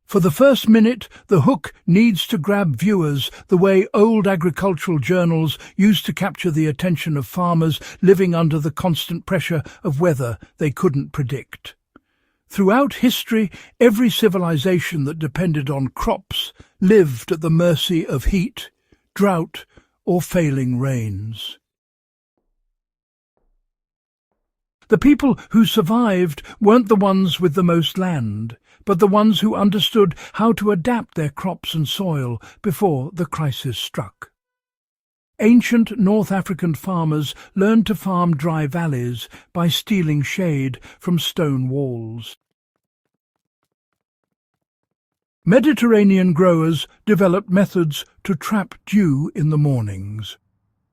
For the first minute, the hook needs to grab viewers the way old agricultural journals used to capture the attention of farmers living under the constant pressure of weather they couldn't predict. Throughout history, every civilization that depended on crops lived at the mercy of heat, drought, or failing rains. The people who survived weren't the ones with the most land, but the ones who understood how to adapt their crops and soil before the crisis struck. Ancient North African farmers learned to farm dry valleys by stealing shade from stone walls. Mediterranean growers developed methods to trap dew in the mornings.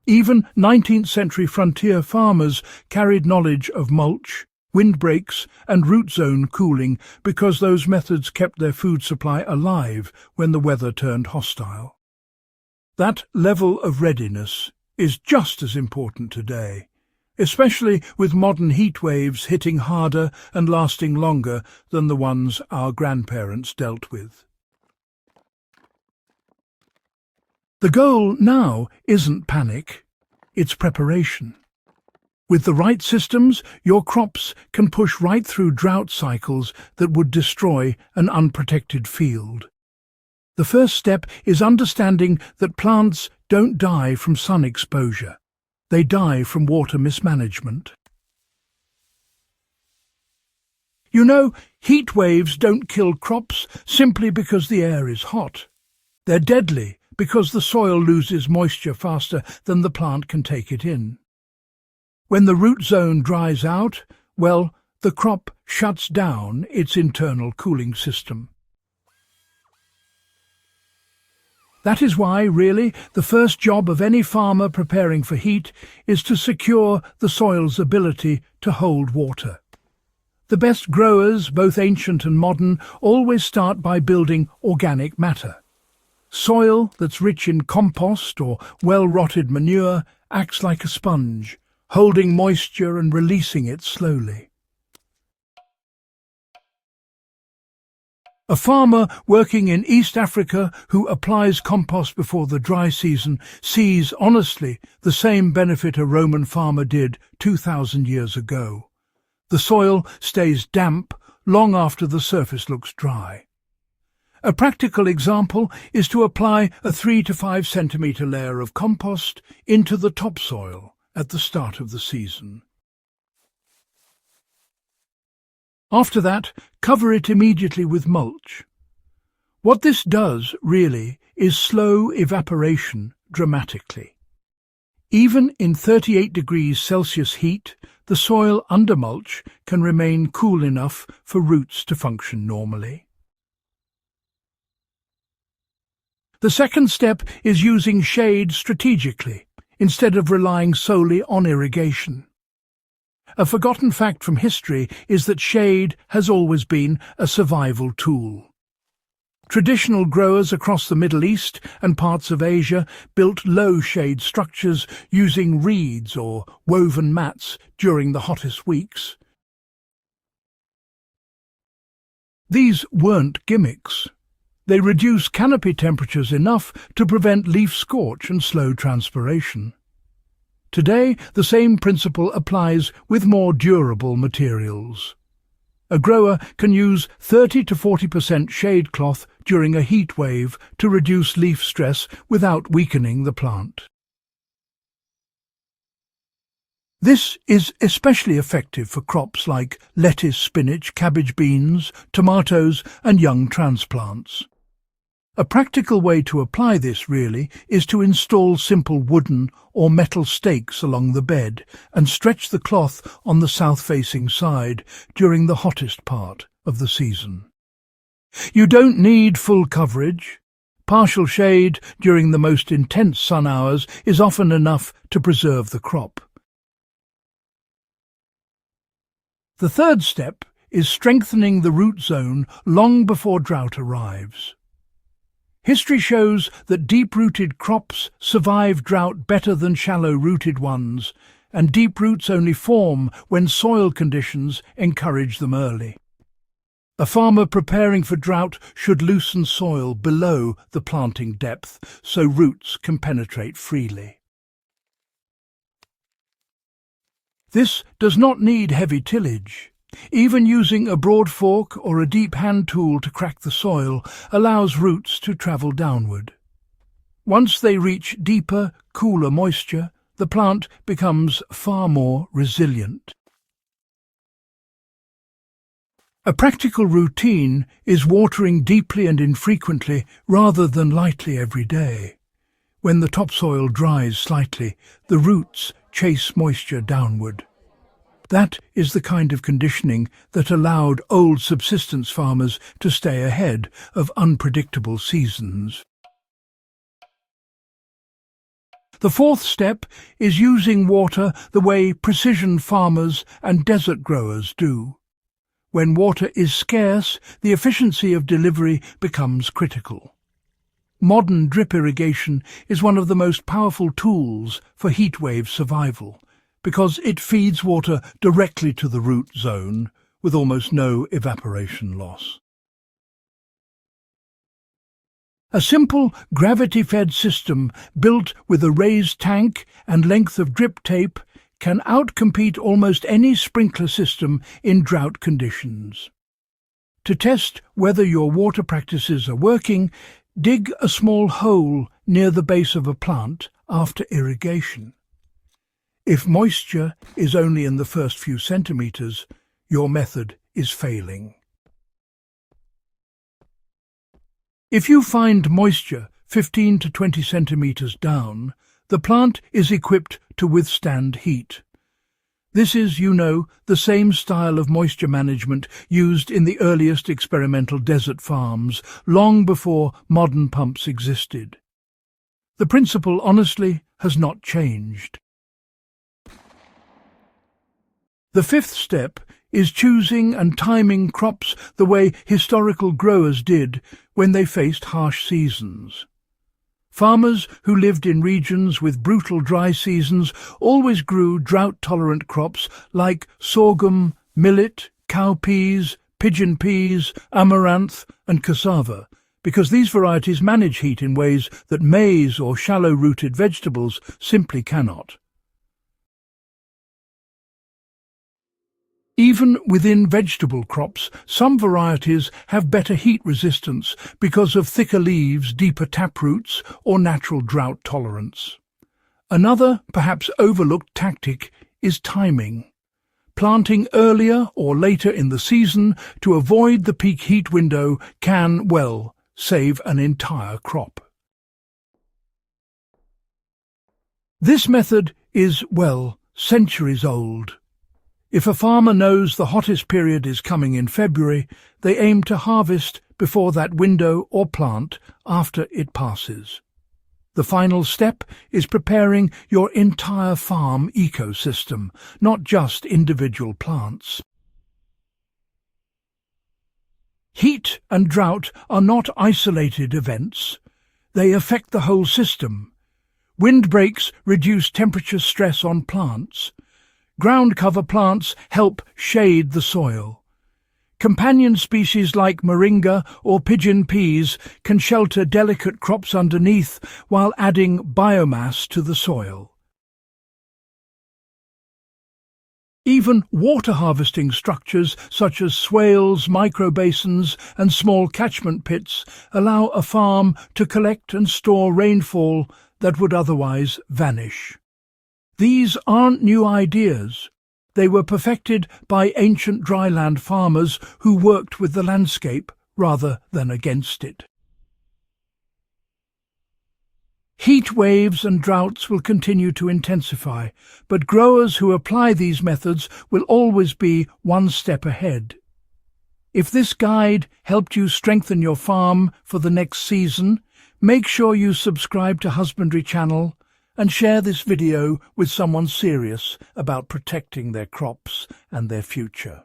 Even 19th-century frontier farmers carried knowledge of mulch, windbreaks and root zone cooling because those methods kept their food supply alive when the weather turned hostile. That level of readiness is just as important today, especially with modern heat waves hitting harder and lasting longer than the ones our grandparents dealt with. The goal now isn't panic, it's preparation. With the right systems, your crops can push right through drought cycles that would destroy an unprotected field. The first step is understanding that plants don't die from sun exposure. They die from water mismanagement. You know, heat waves don't kill crops simply because the air is hot. They're deadly because the soil loses moisture faster than the plant can take it in. When the root zone dries out, well, the crop shuts down its internal cooling system. That is why, really, the first job of any farmer preparing for heat is to secure the soil's ability to hold water. The best growers, both ancient and modern, always start by building organic matter. Soil that's rich in compost or well-rotted manure acts like a sponge, holding moisture and releasing it slowly. A farmer working in East Africa who applies compost before the dry season sees, honestly, the same benefit a Roman farmer did 2,000 years ago. The soil stays damp long after the surface looks dry. A practical example is to apply a 3 to 5 centimetre layer of compost into the topsoil at the start of the season. After that, cover it immediately with mulch. What this does, really, is slow evaporation dramatically. Even in 38 degrees Celsius heat, the soil under mulch can remain cool enough for roots to function normally. The second step is using shade strategically, instead of relying solely on irrigation. A forgotten fact from history is that shade has always been a survival tool. Traditional growers across the Middle East and parts of Asia built low-shade structures using reeds or woven mats during the hottest weeks. These weren't gimmicks. They reduce canopy temperatures enough to prevent leaf scorch and slow transpiration. Today, the same principle applies with more durable materials. A grower can use 30 to 40% shade cloth during a heat wave to reduce leaf stress without weakening the plant. This is especially effective for crops like lettuce, spinach, cabbage beans, tomatoes and young transplants. A practical way to apply this, really, is to install simple wooden or metal stakes along the bed and stretch the cloth on the south-facing side during the hottest part of the season. You don't need full coverage. Partial shade during the most intense sun hours is often enough to preserve the crop. The third step is strengthening the root zone long before drought arrives. History shows that deep-rooted crops survive drought better than shallow-rooted ones, and deep roots only form when soil conditions encourage them early. A farmer preparing for drought should loosen soil below the planting depth so roots can penetrate freely. This does not need heavy tillage. Even using a broad fork or a deep hand tool to crack the soil allows roots to travel downward. Once they reach deeper, cooler moisture, the plant becomes far more resilient. A practical routine is watering deeply and infrequently rather than lightly every day. When the topsoil dries slightly, the roots chase moisture downward. That is the kind of conditioning that allowed old subsistence farmers to stay ahead of unpredictable seasons. The fourth step is using water the way precision farmers and desert growers do. When water is scarce, the efficiency of delivery becomes critical. Modern drip irrigation is one of the most powerful tools for heatwave survival, because it feeds water directly to the root zone with almost no evaporation loss. A simple gravity-fed system built with a raised tank and length of drip tape can outcompete almost any sprinkler system in drought conditions. To test whether your water practices are working, dig a small hole near the base of a plant after irrigation. If moisture is only in the first few centimeters, your method is failing. If you find moisture 15 to 20 centimeters down, the plant is equipped to withstand heat. This is, the same style of moisture management used in the earliest experimental desert farms, long before modern pumps existed. The principle, honestly, has not changed. The fifth step is choosing and timing crops the way historical growers did when they faced harsh seasons. Farmers who lived in regions with brutal dry seasons always grew drought-tolerant crops like sorghum, millet, cowpeas, pigeon peas, amaranth and cassava, because these varieties manage heat in ways that maize or shallow-rooted vegetables simply cannot. Even within vegetable crops, some varieties have better heat resistance because of thicker leaves, deeper taproots, or natural drought tolerance. Another, perhaps overlooked tactic is timing. Planting earlier or later in the season to avoid the peak heat window can, save an entire crop. This method is, centuries old. If a farmer knows the hottest period is coming in February, they aim to harvest before that window or plant after it passes. The final step is preparing your entire farm ecosystem, not just individual plants. Heat and drought are not isolated events. They affect the whole system. Windbreaks reduce temperature stress on plants. Ground cover plants help shade the soil. Companion species like moringa or pigeon peas can shelter delicate crops underneath while adding biomass to the soil. Even water harvesting structures such as swales, microbasins and small catchment pits allow a farm to collect and store rainfall that would otherwise vanish. These aren't new ideas. They were perfected by ancient dryland farmers who worked with the landscape rather than against it. Heat waves and droughts will continue to intensify, but growers who apply these methods will always be one step ahead. If this guide helped you strengthen your farm for the next season, make sure you subscribe to Husbandry Channel and share this video with someone serious about protecting their crops and their future.